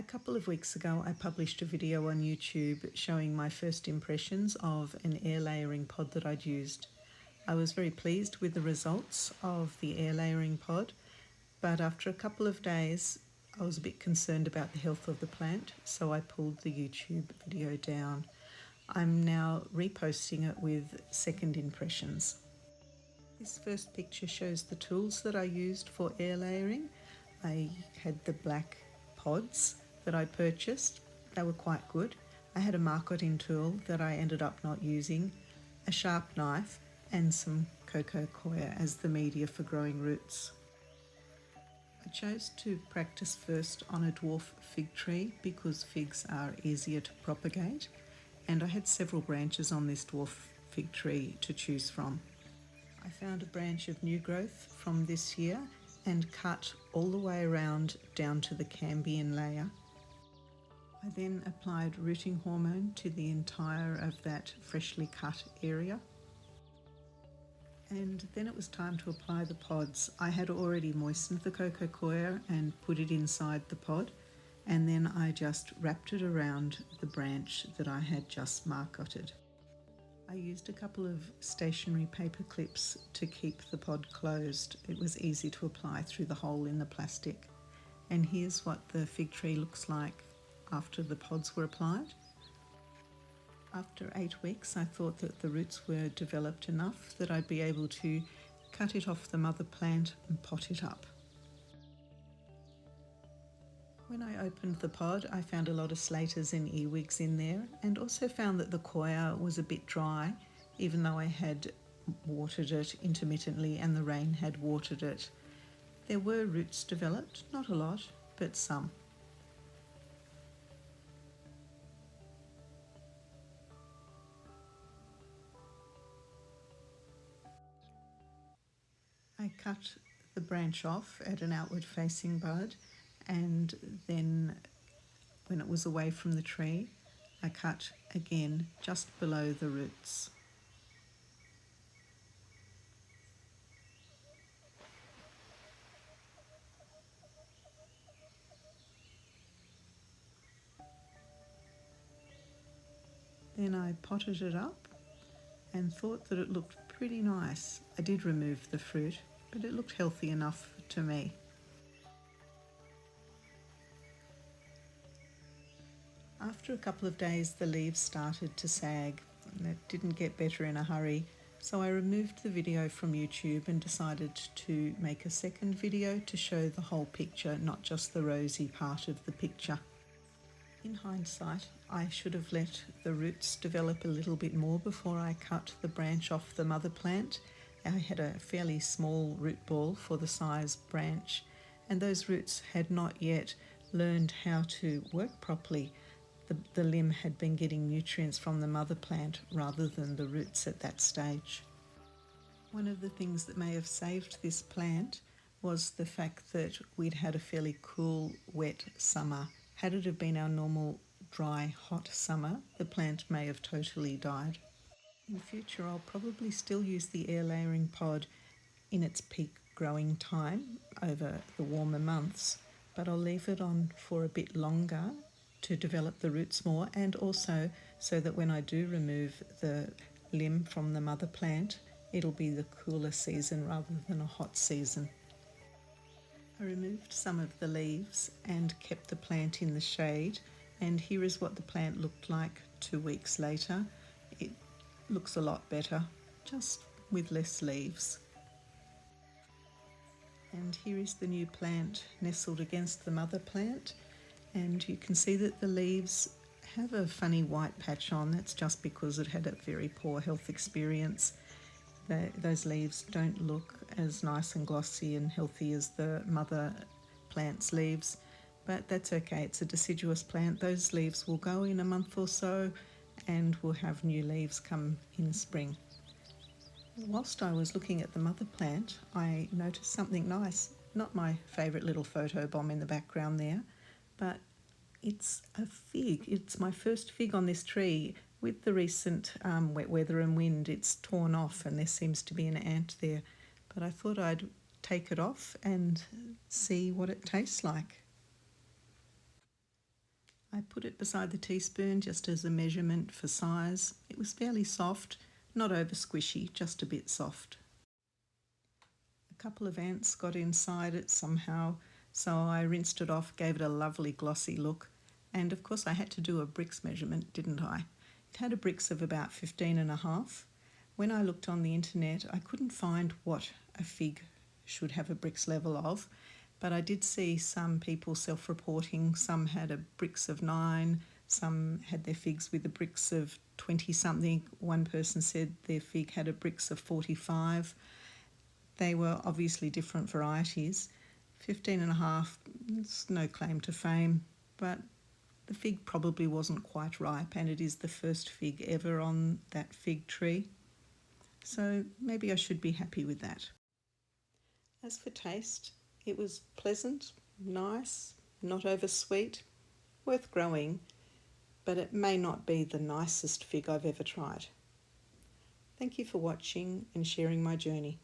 couple of weeks ago I published a video on YouTube showing my first impressions of an air layering pod that I'd used. I was very pleased with the results of the air layering pod, but after a couple of days I was a bit concerned about the health of the plant, so I pulled the YouTube video down. I'm now reposting it with second impressions. This first picture shows the tools that I used for air layering. I had the black pods that I purchased. They were quite good. I had a marketing tool that I ended up not using, a sharp knife, and some cocoa coir as the media for growing roots. I chose to practice first on a dwarf fig tree because figs are easier to propagate, and I had several branches on this dwarf fig tree to choose from. I found a branch of new growth from this year and cut all the way around down to the cambium layer. I then applied rooting hormone to the entire of that freshly cut area. And then it was time to apply the pods. I had already moistened the cocoa coir and put it inside the pod, and then I just wrapped it around the branch that I had just marketed. I used a couple of stationary paper clips to keep the pod closed. It was easy to apply through the hole in the plastic. And here's what the fig tree looks like after the pods were applied. After 8 weeks, I thought that the roots were developed enough that I'd be able to cut it off the mother plant and pot it up. When I opened the pod, I found a lot of slaters and earwigs in there, and also found that the coir was a bit dry, even though I had watered it intermittently and the rain had watered it. There were roots developed, not a lot, but some. I cut the branch off at an outward facing bud, and then when it was away from the tree, I cut again just below the roots. Then I potted it up and thought that it looked pretty nice. I did remove the fruit, but it looked healthy enough to me. After a couple of days, the leaves started to sag, and it didn't get better in a hurry, so I removed the video from YouTube and decided to make a second video to show the whole picture, not just the rosy part of the picture. In hindsight, I should have let the roots develop a little bit more before I cut the branch off the mother plant. I had a fairly small root ball for the size branch, and those roots had not yet learned how to work properly. The limb had been getting nutrients from the mother plant rather than the roots at that stage. One of the things that may have saved this plant was the fact that we'd had a fairly cool, wet summer. Had it have been our normal, dry, hot summer, the plant may have totally died. In future, I'll probably still use the air layering pod in its peak growing time over the warmer months, but I'll leave it on for a bit longer to develop the roots more, and also so that when I do remove the limb from the mother plant, it'll be the cooler season rather than a hot season. I removed some of the leaves and kept the plant in the shade, and here is what the plant looked like 2 weeks later. It looks a lot better, just with less leaves. And here is the new plant nestled against the mother plant, and you can see that the leaves have a funny white patch on. That's just because it had a very poor health experience. Those leaves don't look as nice and glossy and healthy as the mother plant's leaves, but that's okay. It's a deciduous plant. Those leaves will go in a month or so, and we'll have new leaves come in spring. Whilst I was looking at the mother plant, I noticed something nice. Not my favourite little photo bomb in the background there, but it's a fig. It's my first fig on this tree. With the recent wet weather and wind, it's torn off and there seems to be an ant there. But I thought I'd take it off and see what it tastes like. I put it beside the teaspoon just as a measurement for size. It was fairly soft, not over squishy, just a bit soft. A couple of ants got inside it somehow, so I rinsed it off, gave it a lovely glossy look, and of course I had to do a bricks measurement, didn't I? It had a bricks of about 15.5. When I looked on the internet, I couldn't find what a fig should have a bricks level of, but I did see some people self-reporting. Some had a bricks of 9, some had their figs with a bricks of 20 something. One person said their fig had a bricks of 45. They were obviously different varieties. 15.5, it's no claim to fame, but the fig probably wasn't quite ripe, and it is the first fig ever on that fig tree. So maybe I should be happy with that. As for taste, it was pleasant, nice, not over sweet, worth growing, but it may not be the nicest fig I've ever tried. Thank you for watching and sharing my journey.